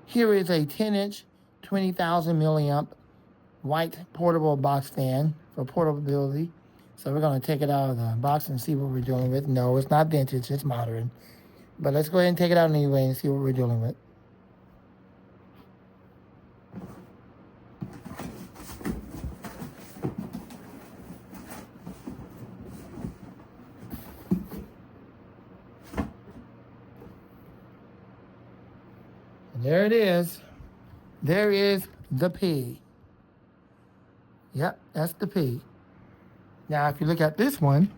Here is a 10-inch, 20,000 milliamp white portable box fan for portability. So we're going to take it out of the box and see what we're dealing with. No, it's not vintage, it's modern. But let's go ahead and take it out anyway and see what we're dealing with. And there it is. There is the P. Yep, that's the P. Now, if you look at this one,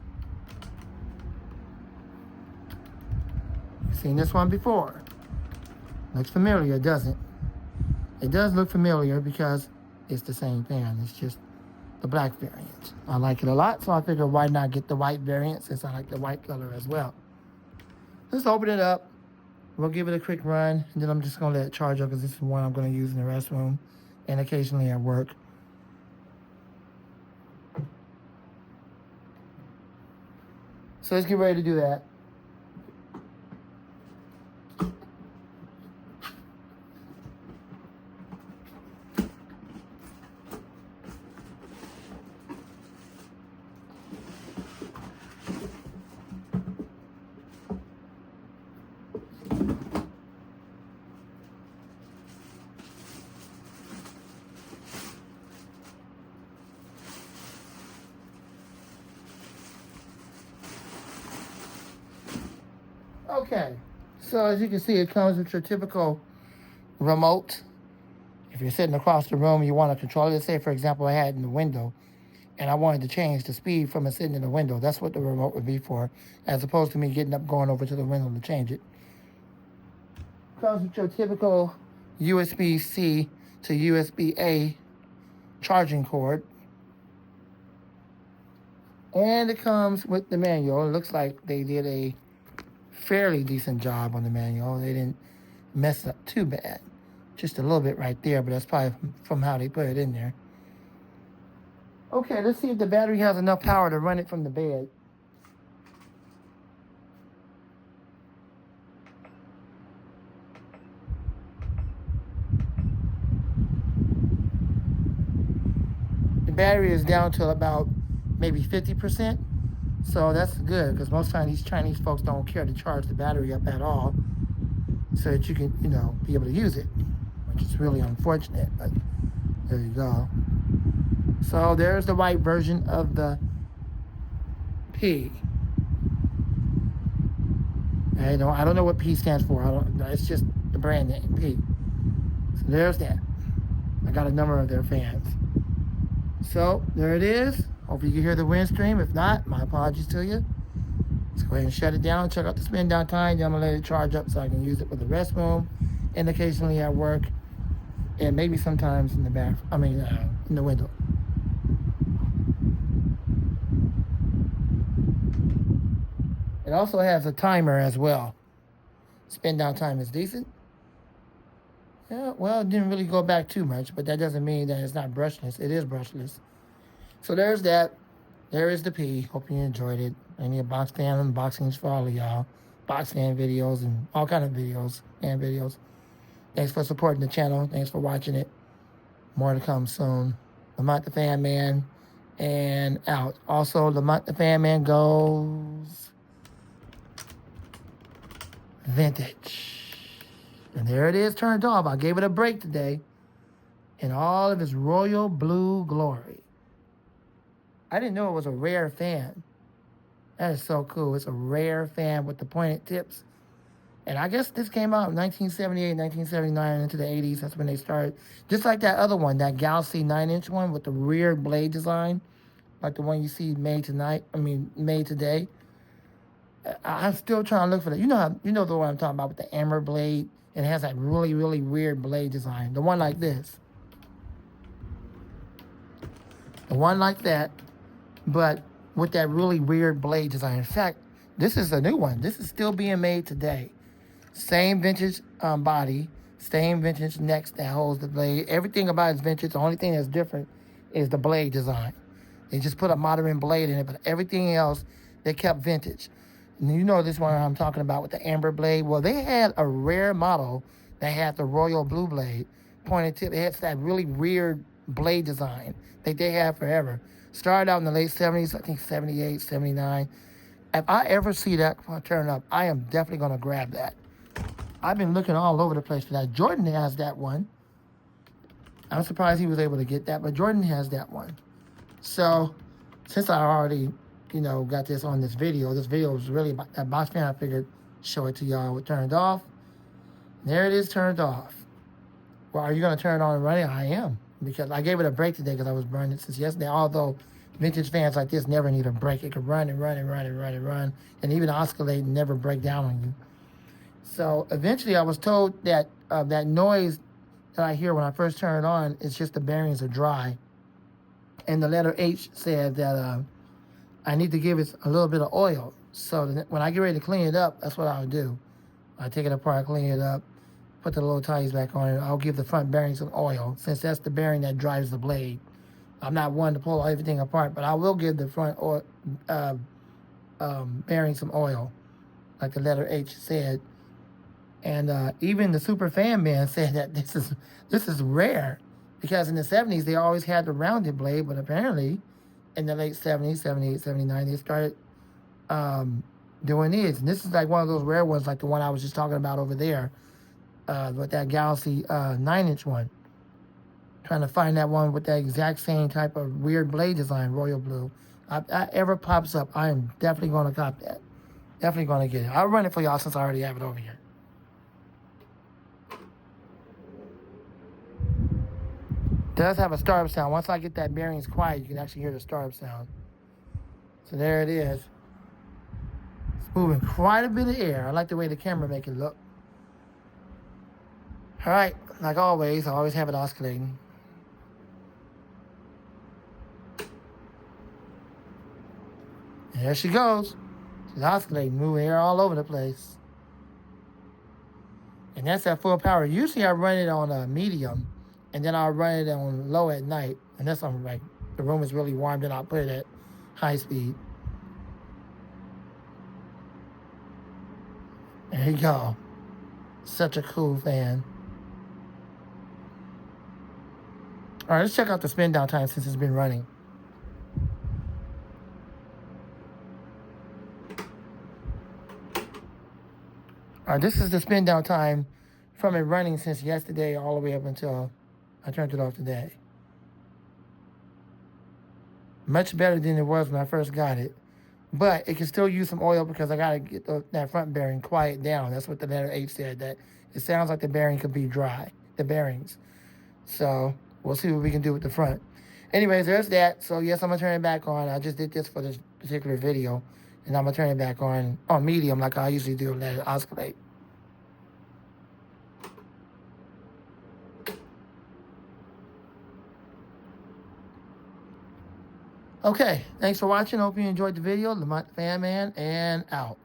you've seen this one before. Looks familiar, doesn't it? It does look familiar because it's the same fan. It's just the black variant. I like it a lot, so I figured why not get the white variant since I like the white color as well. Let's open it up. We'll give it a quick run, and then I'm just going to let it charge up because this is one I'm going to use in the restroom and occasionally at work. So let's get ready to do that. Okay, so as you can see, it comes with your typical remote. If you're sitting across the room, you want to control it. Say, for example, I had it in the window, and I wanted to change the speed from it sitting in the window. That's what the remote would be for, as opposed to me getting up, going over to the window to change it. Comes with your typical USB-C to USB-A charging cord. And it comes with the manual. It looks like they did a fairly decent job on the manual. They didn't mess up too bad. Just a little bit right there, but that's probably from how they put it in there. Okay, let's see if the battery has enough power to run it from the bed. The battery is down to about maybe 50%. So that's good, because most times these Chinese folks don't care to charge the battery up at all so that you can, be able to use it, which is really unfortunate, but there you go. So there's the white version of the P. I don't know what P stands for. It's just the brand name, P. So there's that. I got a number of their fans. So there it is. Hopefully you can hear the wind stream. If not, my apologies to you. Let's go ahead and shut it down. Check out the spin down time. Then I'm going to let it charge up so I can use it for the restroom and occasionally at work and maybe sometimes in the bathroom. In the window. It also has a timer as well. Spin down time is decent. Yeah, well, it didn't really go back too much, but that doesn't mean that it's not brushless. It is brushless. So there's that. There is the P. Hope you enjoyed it. I need a box fan unboxings for all of y'all. Box fan videos and all kind of videos and videos. Thanks for supporting the channel. Thanks for watching it. More to come soon. Lamont the Fan Man and out. Also, Lamont the Fan Man goes vintage. And there it is turned off. I gave it a break today in all of its royal blue glory. I didn't know it was a rare fan. That is so cool. It's a rare fan with the pointed tips. And I guess this came out in 1978, 1979, into the 80s. That's when they started. Just like that other one, that Galaxy 9-inch one with the rear blade design. Like the one you see made today. I'm still trying to look for that. You know the one I'm talking about with the amber blade. And it has that really, really weird blade design. The one like this. The one like that. But with that really weird blade design. In fact, this is a new one. This is still being made today. Same vintage body. Same vintage necks that holds the blade. Everything about it is vintage. The only thing that's different is the blade design. They just put a modern blade in it. But everything else, they kept vintage. And you know this one I'm talking about with the amber blade. Well, they had a rare model that had the royal blue blade, pointed tip. It had that really weird blade design that they had forever. Started out in the late 70s, I think 78, 79. If I ever see that turn up, I am definitely going to grab that. I've been looking all over the place for that. Jordan has that one. I'm surprised he was able to get that, but Jordan has that one. So, since I already, got this on this video was really about that box fan. I figured show it to y'all. It turned off. There it is, turned off. Well, are you going to turn it on and run it? I am, because I gave it a break today because I was burning it since yesterday. Although vintage fans like this never need a break. It could run and run and run and run and run, and even oscillate and never break down on you. So eventually I was told that that noise that I hear when I first turn it on is just the bearings are dry. And the letter H said that I need to give it a little bit of oil. So when I get ready to clean it up, that's what I'll do. I take it apart, clean it up, put the little ties back on it. I'll give the front bearing some oil, since that's the bearing that drives the blade. I'm not one to pull everything apart, but I will give the front bearing some oil, like the letter H said. And even the super fan man said that this is rare, because in the 70s they always had the rounded blade, but apparently in the late 70s, 78, 79, they started doing these. And this is like one of those rare ones, like the one I was just talking about over there, with that Galaxy 9-inch one. Trying to find that one with that exact same type of weird blade design, royal blue. If that ever pops up, I am definitely going to cop that. Definitely going to get it. I'll run it for y'all since I already have it over here. It does have a startup sound. Once I get that bearings quiet, you can actually hear the startup sound. So there it is. It's moving quite a bit of air. I like the way the camera make it look. All right, like always, I always have it oscillating. And there she goes. She's oscillating, moving air all over the place. And that's at full power. Usually I run it on a medium, and then I'll run it on low at night. And that's on, like, the room is really warm, then I'll put it at high speed. There you go. Such a cool fan. All right, let's check out the spin down time since it's been running. All right, this is the spin down time from it running since yesterday all the way up until I turned it off today. Much better than it was when I first got it. But it can still use some oil because I got to get that front bearing quiet down. That's what the letter H said, that it sounds like the bearing could be dry, the bearings. So we'll see what we can do with the front. Anyways, there's that. So yes, I'm going to turn it back on. I just did this for this particular video. And I'm going to turn it back on medium like I usually do, and let it oscillate. Okay, thanks for watching. Hope you enjoyed the video. Lamont the Fan Man, and out.